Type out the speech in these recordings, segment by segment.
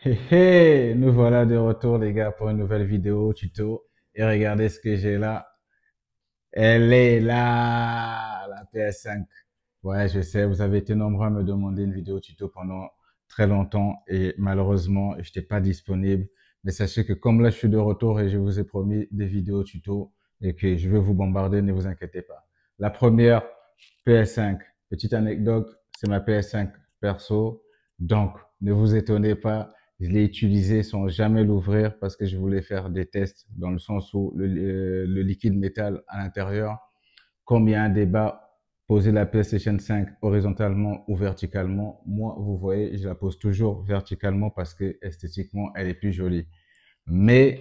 Hé hé, nous voilà de retour les gars pour une nouvelle vidéo tuto. Et regardez ce que j'ai là. Elle est là, la PS5. Ouais, je sais, vous avez été nombreux à me demander une vidéo tuto pendant très longtemps et malheureusement, je n'étais pas disponible. Mais sachez que comme là, je suis de retour et je vous ai promis des vidéos tuto et que je vais vous bombarder, ne vous inquiétez pas. La première, PS5. Petite anecdote, c'est ma PS5 perso. Donc, ne vous étonnez pas, je l'ai utilisé sans jamais l'ouvrir parce que je voulais faire des tests dans le sens où le liquide métal à l'intérieur, comme il y a un débat, poser la PlayStation 5 horizontalement ou verticalement, moi, vous voyez, je la pose toujours verticalement parce que esthétiquement, elle est plus jolie. Mais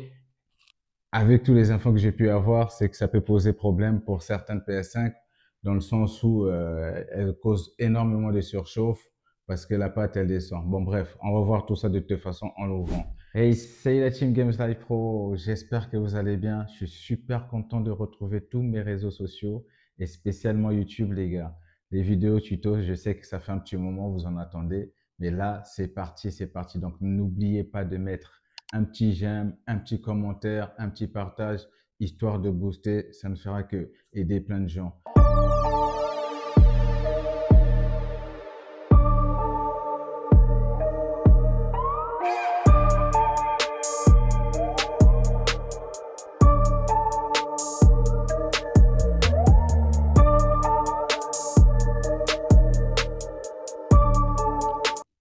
avec tous les infos que j'ai pu avoir, c'est que ça peut poser problème pour certaines PS5 dans le sens où elle cause énormément de surchauffe parce que la pâte elle descend. Bon bref, on va voir tout ça de toute façon en l'ouvrant. Hey, salut la Team Games Live Pro, j'espère que vous allez bien. Je suis super content de retrouver tous mes réseaux sociaux et spécialement YouTube les gars. Les vidéos tutos, je sais que ça fait un petit moment, vous en attendez, mais là c'est parti, c'est parti. Donc n'oubliez pas de mettre un petit j'aime, un petit commentaire, un petit partage, histoire de booster. Ça ne fera que aider plein de gens.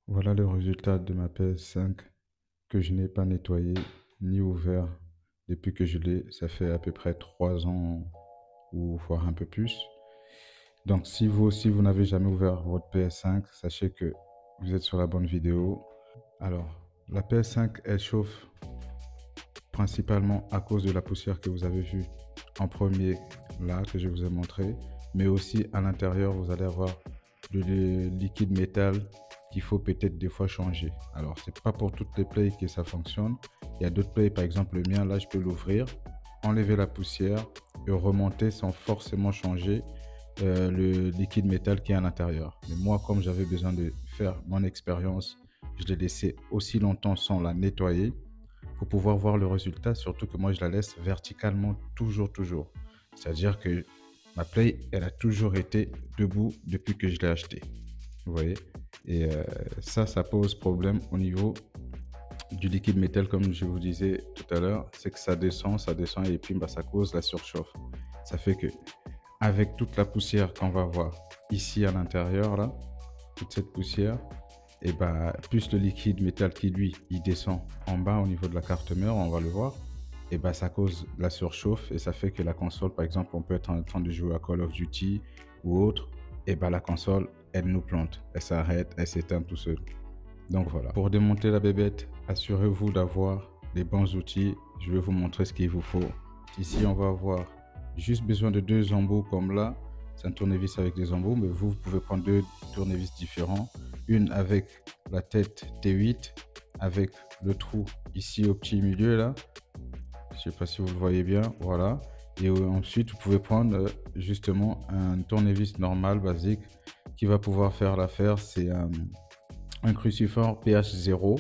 Voilà le résultat de ma PS5 que je n'ai pas nettoyé ni ouvert depuis que je l'ai. Ça fait à peu près 3 ans ou voire un peu plus. Donc si vous aussi vous n'avez jamais ouvert votre PS5, sachez que vous êtes sur la bonne vidéo. Alors la PS5 elle chauffe principalement à cause de la poussière que vous avez vue en premier là que je vous ai montré, mais aussi à l'intérieur vous allez avoir le liquide métal qu'il faut peut-être des fois changer. Alors c'est pas pour toutes les plays que ça fonctionne. Il y a d'autres plays, par exemple le mien là je peux l'ouvrir, enlever la poussière et remonter sans forcément changer le liquide métal qui est à l'intérieur. Mais moi comme j'avais besoin de faire mon expérience, je l'ai laissé aussi longtemps sans la nettoyer pour pouvoir voir le résultat, surtout que moi je la laisse verticalement toujours. C'est-à-dire que ma Play, elle a toujours été debout depuis que je l'ai achetée. Vous voyez? Et ça pose problème au niveau du liquide métal, comme je vous disais tout à l'heure, c'est que ça descend et puis bah, ça cause la surchauffe. Ça fait que avec toute la poussière qu'on va voir ici à l'intérieur, là, toute cette poussière, et bah, plus le liquide métal qui lui il descend en bas au niveau de la carte mère, on va le voir, et bah, ça cause la surchauffe et ça fait que la console, par exemple, on peut être en train de jouer à Call of Duty ou autre, et bah, la console elle nous plante, elle s'arrête, elle s'éteint tout seul. Donc voilà, pour démonter la bébête, assurez-vous d'avoir les bons outils. Je vais vous montrer ce qu'il vous faut. Ici on va avoir juste besoin de 2 embouts comme là. C'est un tournevis avec des embouts, mais vous pouvez prendre 2 tournevis différents. Une avec la tête T8, avec le trou ici au petit milieu là. Je sais pas si vous le voyez bien, voilà. Et ensuite, vous pouvez prendre justement un tournevis normal, basique, qui va pouvoir faire l'affaire. C'est un cruciforme PH0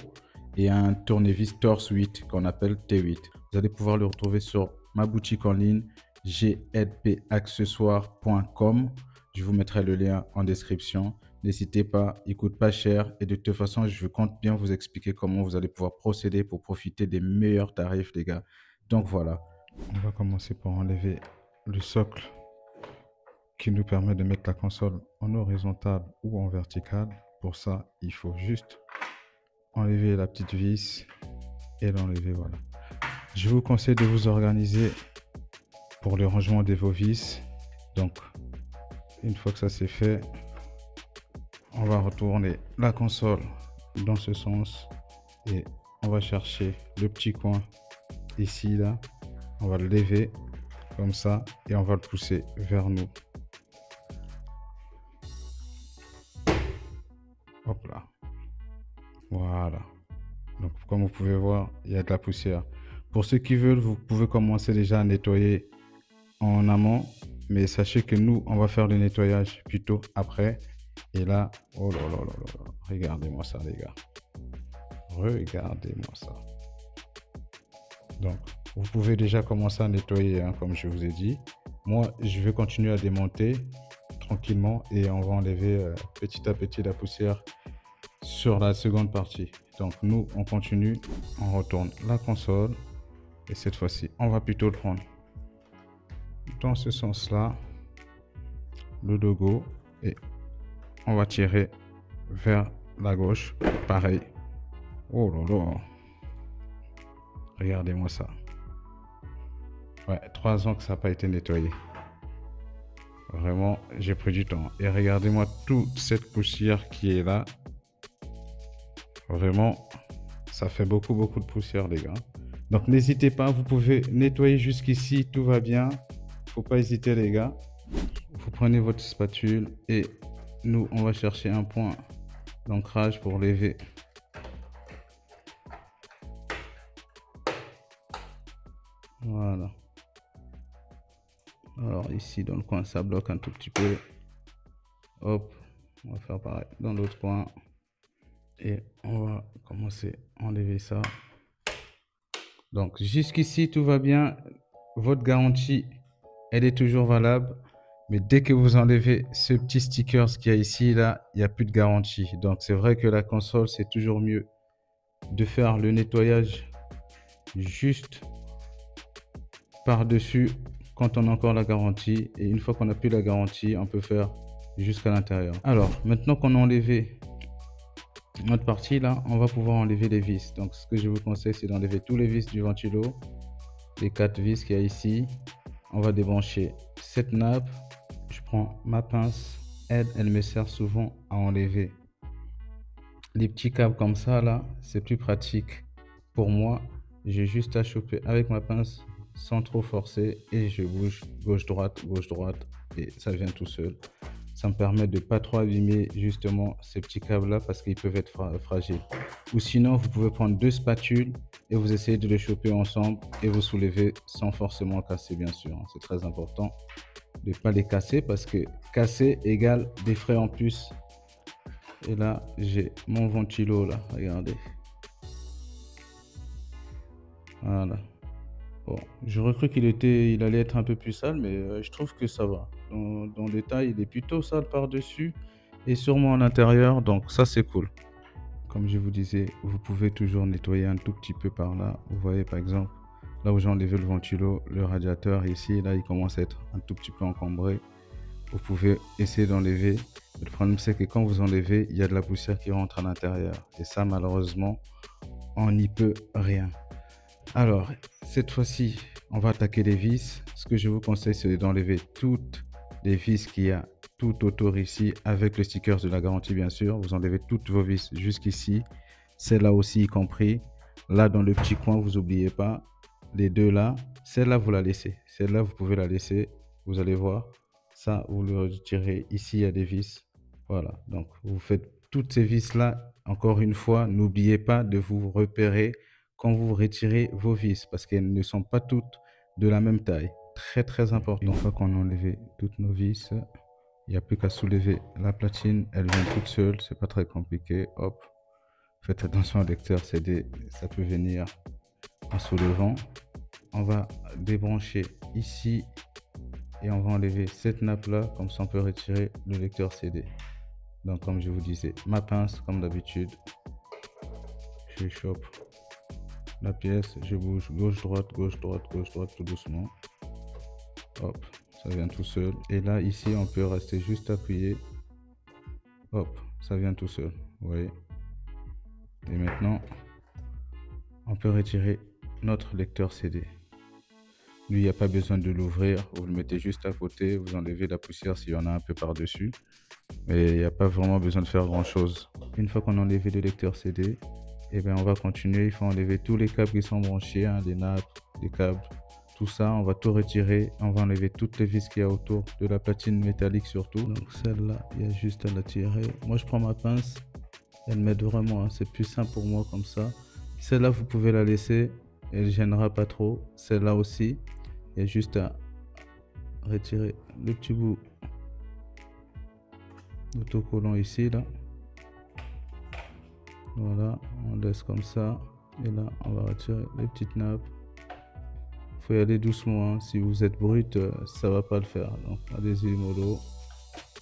et un tournevis Torx 8 qu'on appelle T8. Vous allez pouvoir le retrouver sur ma boutique en ligne glpaccessoires.com. Je vous mettrai le lien en description. N'hésitez pas, il coûte pas cher et de toute façon, je compte bien vous expliquer comment vous allez pouvoir procéder pour profiter des meilleurs tarifs, les gars. Donc voilà, on va commencer par enlever le socle qui nous permet de mettre la console en horizontale ou en verticale. Pour ça, il faut juste enlever la petite vis et l'enlever, voilà. Je vous conseille de vous organiser pour le rangement de vos vis. Donc, une fois que ça c'est fait, on va retourner la console dans ce sens et on va chercher le petit coin ici, là. On va le lever comme ça et on va le pousser vers nous. Hop là. Voilà. Donc, comme vous pouvez voir, il y a de la poussière. Pour ceux qui veulent, vous pouvez commencer déjà à nettoyer en amont. Mais sachez que nous, on va faire le nettoyage plutôt après. Et là, oh là là là là, regardez-moi ça, les gars. Regardez-moi ça. Donc, vous pouvez déjà commencer à nettoyer, hein, comme je vous ai dit. Moi, je vais continuer à démonter tranquillement et on va enlever petit à petit la poussière sur la seconde partie. Donc, nous, on continue, on retourne la console et cette fois-ci, on va plutôt le prendre dans ce sens-là, le logo, et on va tirer vers la gauche, pareil. Oh là là, regardez-moi ça. Ouais, 3 ans que ça n'a pas été nettoyé. Vraiment, j'ai pris du temps. Et regardez-moi toute cette poussière qui est là. Vraiment, ça fait beaucoup de poussière, les gars. Donc, n'hésitez pas, vous pouvez nettoyer jusqu'ici, tout va bien. Faut pas hésiter, les gars. Vous prenez votre spatule et nous, on va chercher un point d'ancrage pour lever. Voilà. Alors ici dans le coin ça bloque un tout petit peu. Hop, on va faire pareil dans l'autre coin et on va commencer à enlever ça. Donc jusqu'ici tout va bien, votre garantie elle est toujours valable, mais dès que vous enlevez ce petit sticker qu'il y a ici là, il n'y a plus de garantie. Donc c'est vrai que la console c'est toujours mieux de faire le nettoyage juste par-dessus quand on a encore la garantie, et une fois qu'on n'a plus la garantie on peut faire jusqu'à l'intérieur. Alors maintenant qu'on a enlevé notre partie là, on va pouvoir enlever les vis. Donc ce que je vous conseille c'est d'enlever tous les vis du ventilo, les 4 vis qu'il y a ici. On va débrancher cette nappe. Je prends ma pince, elle me sert souvent à enlever les petits câbles comme ça là, c'est plus pratique pour moi. J'ai juste à choper avec ma pince sans trop forcer et je bouge gauche droite et ça vient tout seul. Ça me permet de pas trop abîmer justement ces petits câbles là parce qu'ils peuvent être fragiles. Ou sinon vous pouvez prendre 2 spatules et vous essayez de les choper ensemble et vous soulevez sans forcément casser, bien sûr. C'est très important de ne pas les casser parce que casser égale des frais en plus. Et là j'ai mon ventilo là, regardez. Voilà. Bon, j'aurais cru il allait être un peu plus sale, mais je trouve que ça va. Dans le détail, il est plutôt sale par-dessus et sûrement à l'intérieur, donc ça c'est cool. Comme je vous disais, vous pouvez toujours nettoyer un tout petit peu par là. Vous voyez par exemple, là où j'ai enlevé le ventilo, le radiateur ici, là il commence à être un tout petit peu encombré. Vous pouvez essayer d'enlever. Le problème c'est que quand vous enlevez, il y a de la poussière qui rentre à l'intérieur. Et ça malheureusement, on n'y peut rien. Alors, cette fois-ci, on va attaquer les vis. Ce que je vous conseille, c'est d'enlever toutes les vis qu'il y a tout autour ici, avec le sticker de la garantie, bien sûr. Vous enlevez toutes vos vis jusqu'ici, celle-là aussi y compris. Là, dans le petit coin, vous n'oubliez pas, les deux là, celle-là, vous la laissez. Celle-là, vous pouvez la laisser, vous allez voir. Ça, vous le retirez. Ici, il y a des vis. Voilà, donc vous faites toutes ces vis-là. Encore une fois, n'oubliez pas de vous repérer quand vous retirez vos vis parce qu'elles ne sont pas toutes de la même taille. Très important. Une fois qu'on a enlevé toutes nos vis, il n'y a plus qu'à soulever la platine. Elle vient toute seule, c'est pas très compliqué. Hop, faites attention au lecteur CD, ça peut venir en soulevant. On va débrancher ici et on va enlever cette nappe là, comme ça on peut retirer le lecteur CD. Donc comme je vous disais, ma pince comme d'habitude, je chope la pièce, je bouge gauche droite tout doucement. Hop, ça vient tout seul. Et là ici on peut rester juste appuyé. Hop, ça vient tout seul, vous voyez. Et maintenant on peut retirer notre lecteur CD. Lui, il n'y a pas besoin de l'ouvrir, vous le mettez juste à côté, vous enlevez la poussière s'il y en a un peu par-dessus. Mais il n'y a pas vraiment besoin de faire grand-chose. Une fois qu'on a enlevé le lecteur CD, et bien on va continuer. Il faut enlever tous les câbles qui sont branchés, hein, les nappes, les câbles, tout ça. On va tout retirer. On va enlever toutes les vis qu'il y a autour de la platine métallique surtout. Donc celle-là, il y a juste à la tirer. Moi, je prends ma pince. Elle m'aide vraiment, hein. C'est plus simple pour moi comme ça. Celle-là, vous pouvez la laisser. Elle ne gênera pas trop. Celle-là aussi, il y a juste à retirer le petit bout d'autocollant ici là. Voilà, on laisse comme ça. Et là, on va retirer les petites nappes. Faut y aller doucement, hein. Si vous êtes brut, ça va pas le faire. Donc allez-y mollo.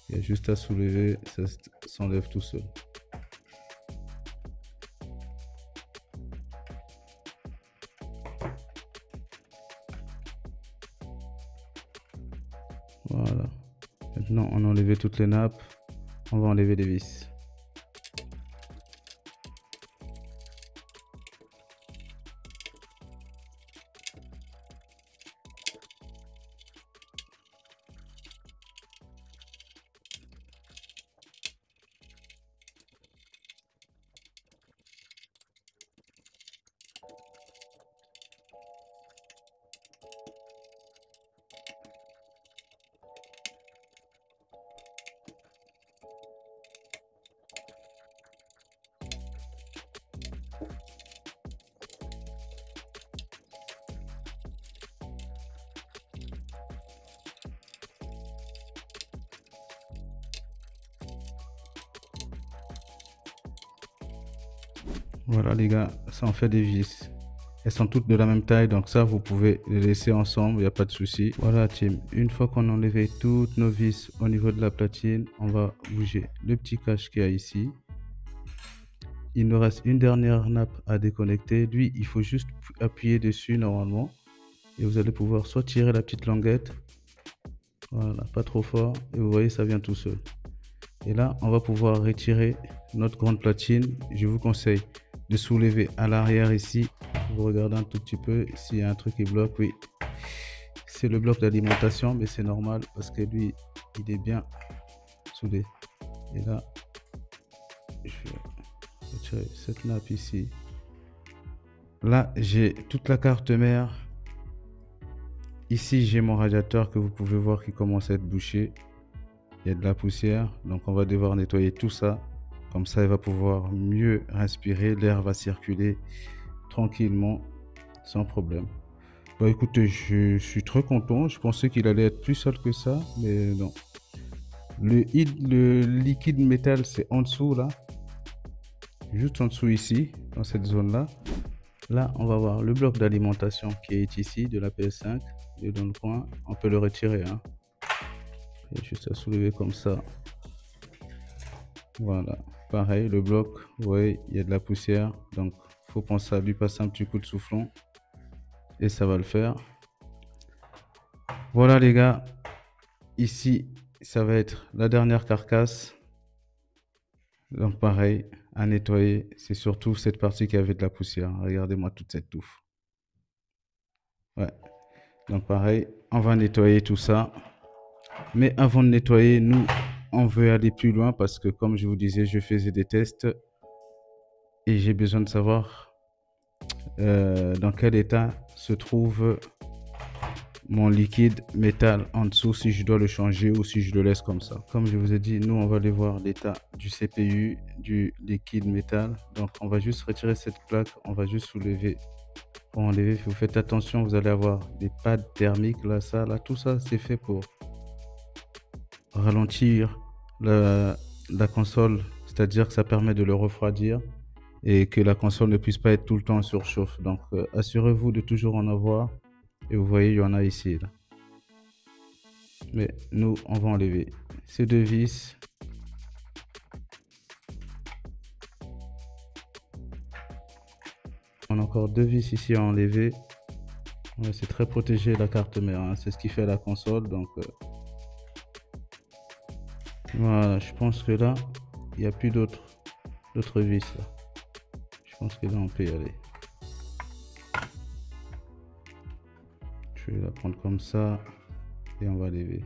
Il y a juste à soulever, ça s'enlève tout seul. Voilà. Maintenant, on a enlevé toutes les nappes. On va enlever les vis. Voilà les gars, ça en fait des vis. Elles sont toutes de la même taille, donc ça vous pouvez les laisser ensemble, il n'y a pas de souci. Voilà team, une fois qu'on a enlevé toutes nos vis au niveau de la platine, on va bouger le petit cache qu'il y a ici. Il nous reste une dernière nappe à déconnecter. Lui, il faut juste appuyer dessus normalement. Et vous allez pouvoir soit tirer la petite languette. Voilà, pas trop fort. Et vous voyez, ça vient tout seul. Et là, on va pouvoir retirer notre grande platine. Je vous conseille de soulever à l'arrière ici. Vous regardez un tout petit peu s'il y a un truc qui bloque. Oui, c'est le bloc d'alimentation, mais c'est normal parce que lui, il est bien soudé. Et là, je vais retirer cette nappe ici. Là, j'ai toute la carte mère. Ici, j'ai mon radiateur que vous pouvez voir qui commence à être bouché. Il y a de la poussière, donc on va devoir nettoyer tout ça. Comme ça, il va pouvoir mieux respirer. L'air va circuler tranquillement, sans problème. Bah écoutez, je suis très content. Je pensais qu'il allait être plus sale que ça, mais non. Le liquide métal, c'est en dessous là. Juste en dessous ici, dans cette zone-là. Là, on va voir le bloc d'alimentation qui est ici, de la PS5. Et dans le coin, on peut le retirer. Hein. Il y a juste à soulever comme ça. Voilà. Pareil, le bloc, vous voyez, il y a de la poussière. Donc, il faut penser à lui passer un petit coup de soufflon. Et ça va le faire. Voilà les gars. Ici, ça va être la dernière carcasse. Donc pareil, à nettoyer. C'est surtout cette partie qui avait de la poussière. Regardez-moi toute cette touffe. Ouais. Donc pareil, on va nettoyer tout ça. Mais avant de nettoyer, nous, on veut aller plus loin parce que comme je vous disais, je faisais des tests et j'ai besoin de savoir dans quel état se trouve mon liquide métal en dessous, si je dois le changer ou si je le laisse comme ça. Comme je vous ai dit, nous, on va aller voir l'état du CPU, du liquide métal. Donc, on va juste retirer cette plaque, on va juste soulever. Pour enlever, vous faites attention, vous allez avoir des pads thermiques, là, ça, là, tout ça, c'est fait pour ralentir la console, c'est-à-dire que ça permet de le refroidir et que la console ne puisse pas être tout le temps en surchauffe. Donc, assurez-vous de toujours en avoir. Et vous voyez, il y en a ici. Là. Mais nous, on va enlever ces deux vis. On a encore deux vis ici à enlever. Ouais, c'est très protégé la carte mère. Hein. C'est ce qui fait la console. Donc, voilà, je pense que là, il n'y a plus d'autres vis. Là. Je pense que là, on peut y aller. Je vais la prendre comme ça et on va lever.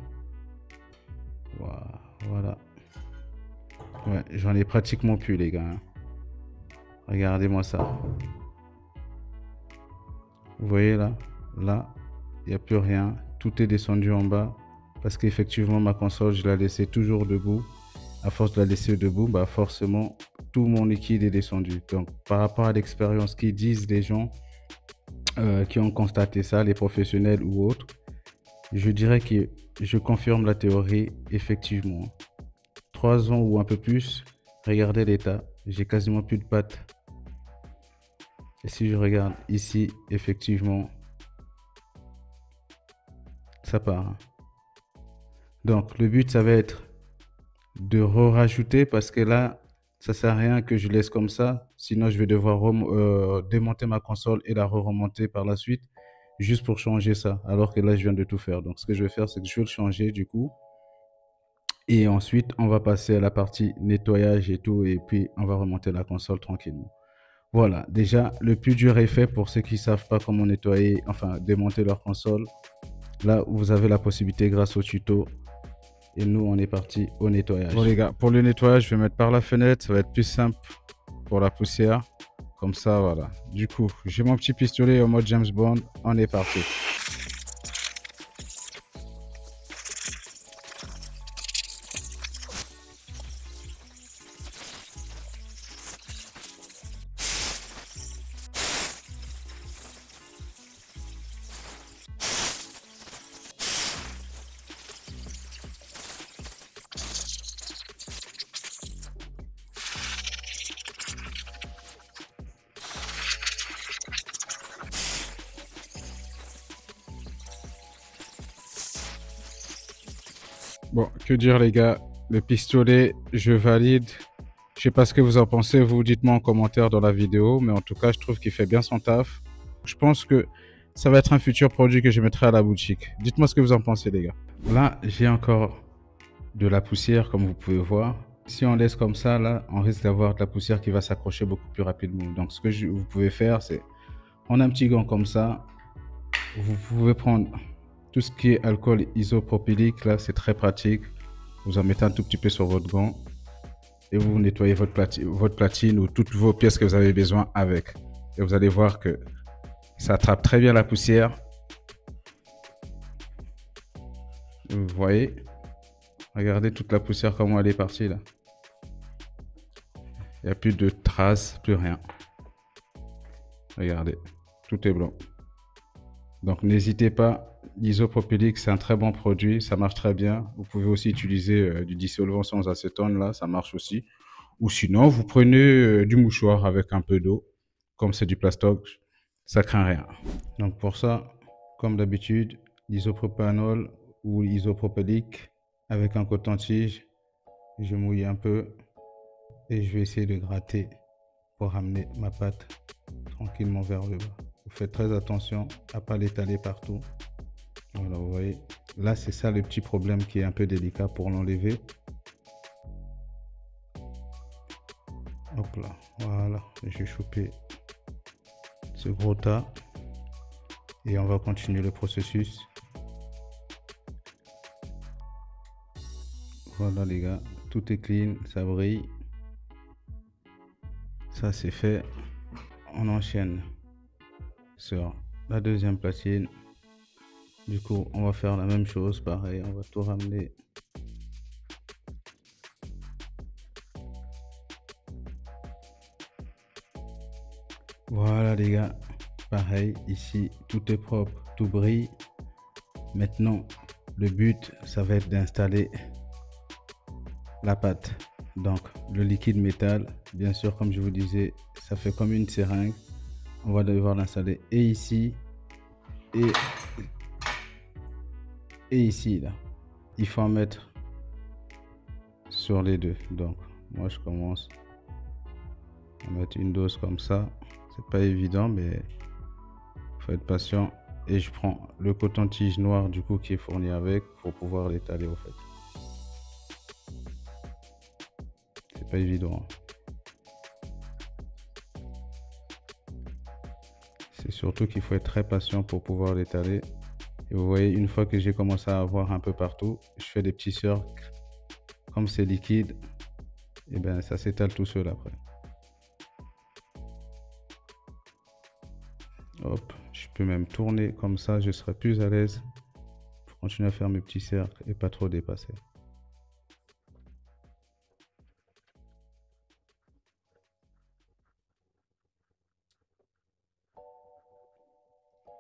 Voilà. Ouais, j'en ai pratiquement plus les gars. Hein. Regardez-moi ça. Vous voyez là, il n'y a plus rien. Tout est descendu en bas parce qu'effectivement ma console, je la laissais toujours debout. À force de la laisser debout, bah forcément, tout mon liquide est descendu. Donc par rapport à l'expérience qu'ils disent les gens qui ont constaté ça, les professionnels ou autres, je dirais que je confirme la théorie, effectivement. 3 ans ou un peu plus, regardez l'état. j'ai quasiment plus de pâte. Et si je regarde ici, effectivement, ça part. Donc, le but, ça va être de rajouter parce que là, ça sert à rien que je laisse comme ça. Sinon, je vais devoir démonter ma console et la remonter par la suite juste pour changer ça. Alors que là, je viens de tout faire. Donc, ce que je vais faire, c'est que je vais le changer du coup. Et ensuite, on va passer à la partie nettoyage et tout. Et puis, on va remonter la console tranquillement. Voilà, déjà, le plus dur est fait pour ceux qui ne savent pas comment nettoyer, enfin, démonter leur console. Là, vous avez la possibilité grâce au tuto. Et nous, on est parti au nettoyage. Bon les gars, pour le nettoyage, je vais mettre par la fenêtre. Ça va être plus simple pour la poussière. Comme ça, voilà. Du coup, j'ai mon petit pistolet au mode James Bond. On est parti. Bon, que dire les gars, le pistolet, je valide. Je sais pas ce que vous en pensez, vous dites-moi en commentaire dans la vidéo, mais en tout cas, je trouve qu'il fait bien son taf. Je pense que ça va être un futur produit que je mettrai à la boutique. Dites-moi ce que vous en pensez les gars. Là, j'ai encore de la poussière comme vous pouvez voir. Si on laisse comme ça, là, on risque d'avoir de la poussière qui va s'accrocher beaucoup plus rapidement. Donc, ce que vous pouvez faire, c'est prendre un petit gant comme ça. Vous pouvez prendre tout ce qui est alcool isopropylique, là, c'est très pratique. Vous en mettez un tout petit peu sur votre gant et vous nettoyez votre platine ou toutes vos pièces que vous avez besoin avec. Et vous allez voir que ça attrape très bien la poussière. Vous voyez, regardez toute la poussière comment elle est partie là. Il n'y a plus de traces, plus rien. Regardez, tout est blanc. Donc n'hésitez pas, l'isopropylique c'est un très bon produit, ça marche très bien. Vous pouvez aussi utiliser du dissolvant sans acétone, là ça marche aussi. Ou sinon vous prenez du mouchoir avec un peu d'eau, comme c'est du plastoc, ça craint rien. Donc pour ça, comme d'habitude, l'isopropanol ou l'isopropylique avec un coton-tige, je mouille un peu et je vais essayer de gratter pour ramener ma pâte tranquillement vers le bas. Vous faites très attention à ne pas l'étaler partout. Voilà, vous voyez. Là, c'est ça le petit problème qui est un peu délicat pour l'enlever. Hop là, voilà. J'ai chopé ce gros tas. Et on va continuer le processus. Voilà les gars, tout est clean, ça brille. Ça c'est fait. On enchaîne sur la deuxième platine. Du coup, on va faire la même chose, pareil, on va tout ramener. Voilà les gars, pareil, ici, tout est propre, tout brille. Maintenant, le but, ça va être d'installer la pâte. Donc, le liquide métal, bien sûr, comme je vous disais, ça fait comme une seringue. On va devoir l'installer et ici, et ici là. Il faut en mettre sur les deux. Donc moi je commence à mettre une dose comme ça. C'est pas évident mais faut être patient. Et je prends le coton-tige noir du coup qui est fourni avec pour pouvoir l'étaler au fait. C'est pas évident. C'est surtout qu'il faut être très patient pour pouvoir l'étaler. Et vous voyez, une fois que j'ai commencé à avoir un peu partout, je fais des petits cercles. Comme c'est liquide, et bien ça s'étale tout seul après. Hop, je peux même tourner comme ça, je serai plus à l'aise pour continuer à faire mes petits cercles et pas trop dépasser.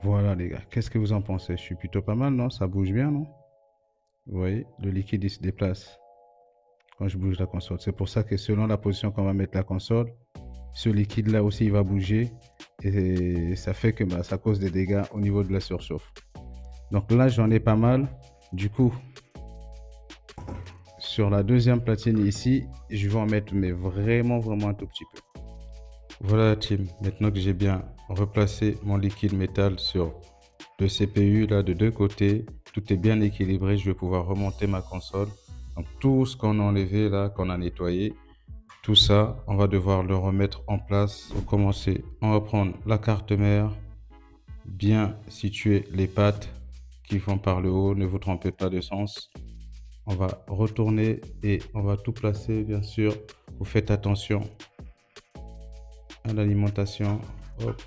Voilà les gars, qu'est-ce que vous en pensez? Je suis plutôt pas mal, non? Ça bouge bien, non? Vous voyez, le liquide il se déplace quand je bouge la console. C'est pour ça que selon la position qu'on va mettre la console, ce liquide-là aussi, il va bouger et ça fait que ça cause des dégâts au niveau de la surchauffe. Donc là, j'en ai pas mal. Du coup, sur la deuxième platine ici, je vais en mettre mais vraiment un tout petit peu. Voilà la team, maintenant que j'ai bien replacé mon liquide métal sur le CPU là de deux côtés, tout est bien équilibré, je vais pouvoir remonter ma console. Donc tout ce qu'on a enlevé là, qu'on a nettoyé, tout ça, on va devoir le remettre en place. Pour commencer, on va prendre la carte mère, bien situer les pattes qui vont par le haut, ne vous trompez pas de sens. On va retourner et on va tout placer, bien sûr. Vous faites attention à l'alimentation. Hop.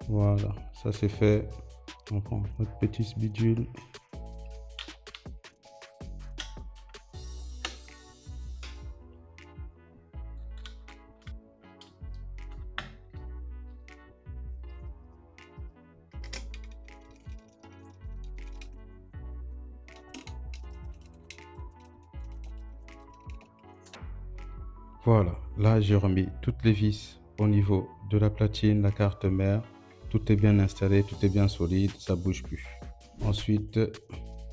Voilà, ça c'est fait. On prend notre petit bidule. Voilà, là j'ai remis toutes les vis au niveau de la platine, la carte mère. Tout est bien installé, tout est bien solide, ça bouge plus. Ensuite,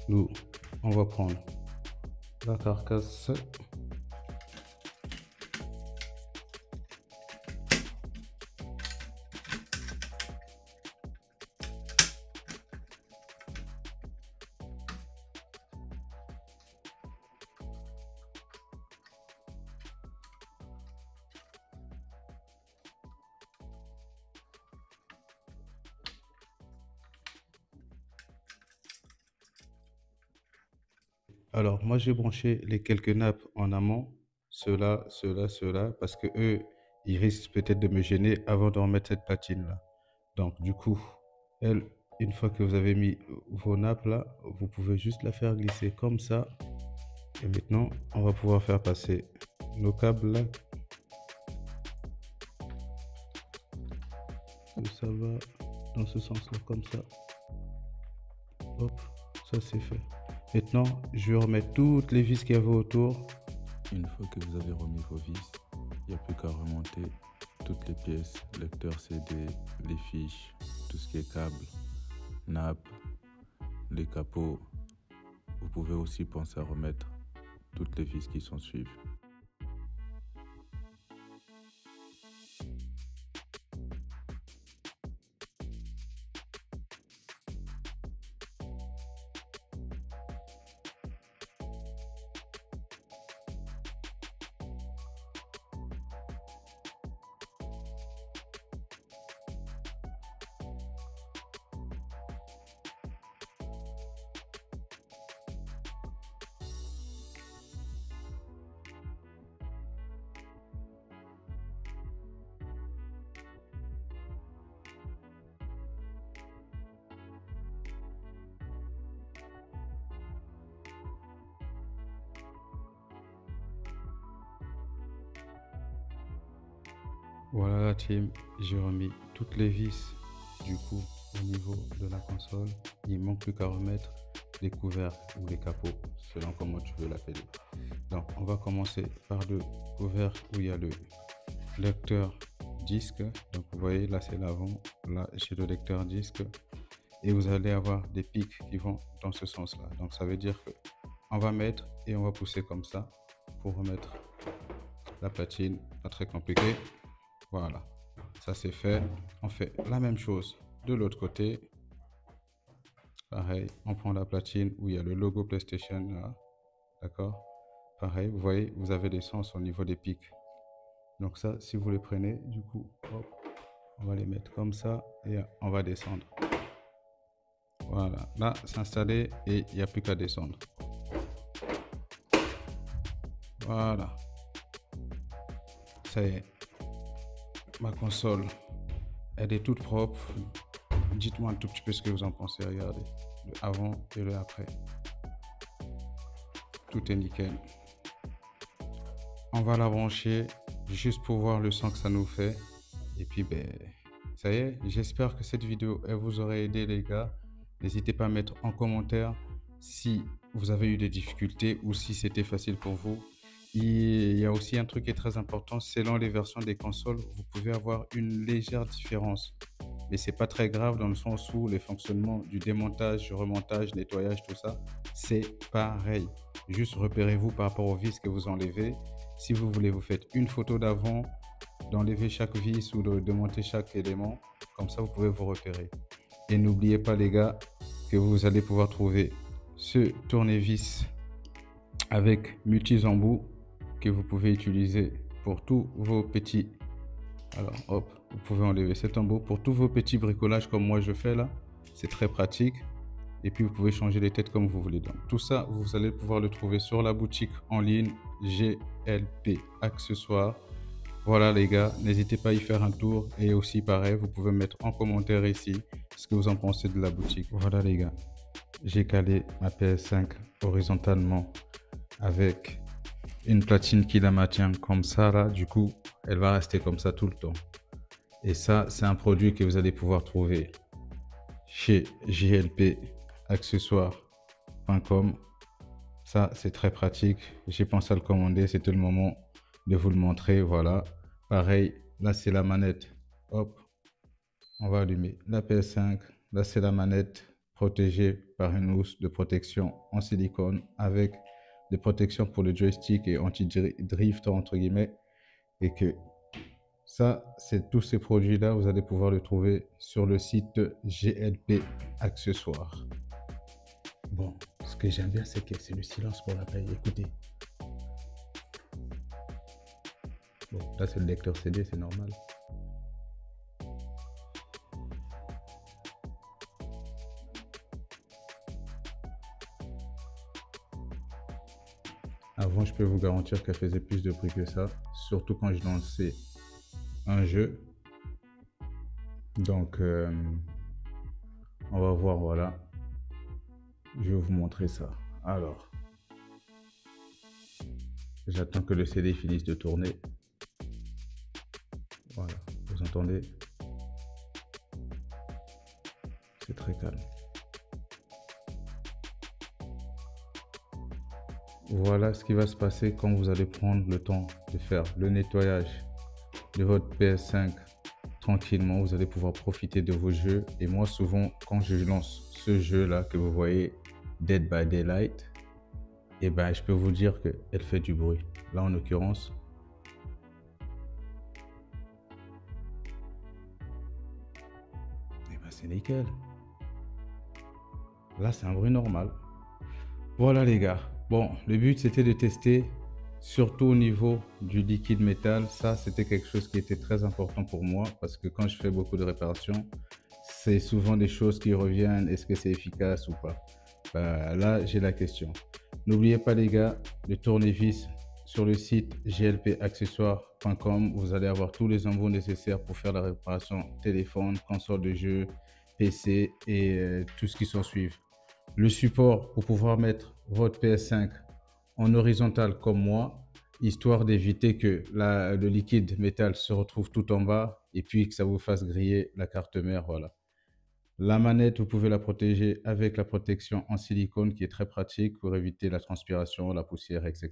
on va prendre la carcasse. Alors, moi, j'ai branché les quelques nappes en amont, ceux-là, parce que eux, ils risquent peut-être de me gêner avant de remettre cette platine-là. Donc, du coup, une fois que vous avez mis vos nappes là, vous pouvez juste la faire glisser comme ça. Et maintenant, on va pouvoir faire passer nos câbles là. Ça va dans ce sens-là, comme ça. Hop, ça c'est fait. Maintenant, je vais remettre toutes les vis qu'il y avait autour. Une fois que vous avez remis vos vis, il n'y a plus qu'à remonter toutes les pièces, lecteur CD, les fiches, tout ce qui est câble, nappe, les capots. Vous pouvez aussi penser à remettre toutes les vis qui s'en suivent. Voilà la team, j'ai remis toutes les vis du coup au niveau de la console. Il ne manque plus qu'à remettre les couvercles ou les capots, selon comment tu veux l'appeler. Donc on va commencer par le couvercle où il y a le lecteur disque. Donc vous voyez là c'est l'avant, là j'ai le lecteur disque et vous allez avoir des pics qui vont dans ce sens là. Donc ça veut dire que on va mettre et on va pousser comme ça pour remettre la platine, pas très compliqué. Voilà, ça c'est fait. On fait la même chose de l'autre côté. Pareil, on prend la platine où il y a le logo PlayStation là. D'accord? Pareil, vous voyez, vous avez des sens au niveau des pics. Donc ça, si vous les prenez, du coup, hop, on va les mettre comme ça et on va descendre. Voilà, là, c'est installé et il n'y a plus qu'à descendre. Voilà. Ça y est. Ma console, elle est toute propre. Dites-moi un tout petit peu ce que vous en pensez. Regardez, le avant et le après. Tout est nickel. On va la brancher juste pour voir le son que ça nous fait. Et puis, ça y est. J'espère que cette vidéo, elle vous aura aidé, les gars. N'hésitez pas à mettre en commentaire si vous avez eu des difficultés ou si c'était facile pour vous. Il y a aussi un truc qui est très important, selon les versions des consoles, vous pouvez avoir une légère différence. Mais c'est pas très grave dans le sens où les fonctionnements du démontage, du remontage, nettoyage, tout ça, c'est pareil. Juste repérez-vous par rapport aux vis que vous enlevez. Si vous voulez, vous faites une photo d'avant, d'enlever chaque vis ou de démonter chaque élément. Comme ça, vous pouvez vous repérer. Et n'oubliez pas, les gars, que vous allez pouvoir trouver ce tournevis avec multi-embouts que vous pouvez utiliser pour tous vos petits. Alors, hop, vous pouvez enlever cet embout pour tous vos petits bricolages comme moi je fais là. C'est très pratique. Et puis, vous pouvez changer les têtes comme vous voulez. Donc, tout ça, vous allez pouvoir le trouver sur la boutique en ligne GLP Accessoires. Voilà les gars, n'hésitez pas à y faire un tour. Et aussi pareil, vous pouvez mettre en commentaire ici ce que vous en pensez de la boutique. Voilà les gars, j'ai calé ma PS5 horizontalement avec une platine qui la maintient comme ça là. Du coup, elle va rester comme ça tout le temps. Et ça, c'est un produit que vous allez pouvoir trouver chez jlpaccessoires.com. Ça, c'est très pratique. J'ai pensé à le commander. C'était le moment de vous le montrer. Voilà. Pareil, là, c'est la manette. Hop, on va allumer la PS5. Là, c'est la manette protégée par une housse de protection en silicone avec des protections pour le joystick et anti-drift, entre guillemets. Et que ça, c'est tous ces produits-là, vous allez pouvoir le trouver sur le site GLP Accessoires. Bon, ce que j'aime bien, c'est que c'est le silence pour la paille. Écoutez. Bon, là, c'est le lecteur CD, c'est normal. Avant, je peux vous garantir qu'elle faisait plus de bruit que ça, surtout quand je lançais un jeu. Donc, on va voir, voilà. Je vais vous montrer ça. Alors, j'attends que le CD finisse de tourner. Voilà, vous entendez? C'est très calme. Voilà ce qui va se passer quand vous allez prendre le temps de faire le nettoyage de votre PS5 tranquillement. Vous allez pouvoir profiter de vos jeux. Et moi, souvent, quand je lance ce jeu-là que vous voyez, Dead by Daylight, et ben, je peux vous dire qu'elle fait du bruit. Là, en l'occurrence, et ben, c'est nickel. Là, c'est un bruit normal. Voilà les gars. Bon, le but c'était de tester, surtout au niveau du liquide métal. Ça, c'était quelque chose qui était très important pour moi parce que quand je fais beaucoup de réparations, c'est souvent des choses qui reviennent. Est-ce que c'est efficace ou pas? Là, j'ai la question. N'oubliez pas les gars, le tournevis sur le site jlpaccessoires.com. Vous allez avoir tous les embouts nécessaires pour faire la réparation téléphone, console de jeu, PC et tout ce qui s'ensuit. Le support pour pouvoir mettre votre PS5 en horizontal comme moi, histoire d'éviter que le liquide métal se retrouve tout en bas et puis que ça vous fasse griller la carte mère. Voilà. La manette, vous pouvez la protéger avec la protection en silicone qui est très pratique pour éviter la transpiration, la poussière, etc.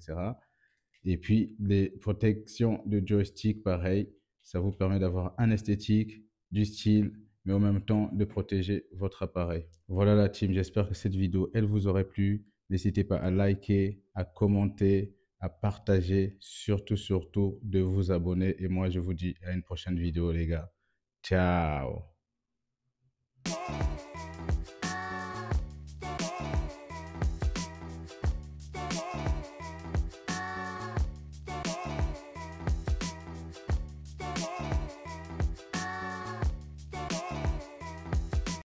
Et puis les protections de joystick, pareil, ça vous permet d'avoir un esthétique, du style, mais en même temps de protéger votre appareil. Voilà la team, j'espère que cette vidéo, elle vous aurait plu. N'hésitez pas à liker, à commenter, à partager, surtout de vous abonner. Et moi, je vous dis à une prochaine vidéo, les gars. Ciao!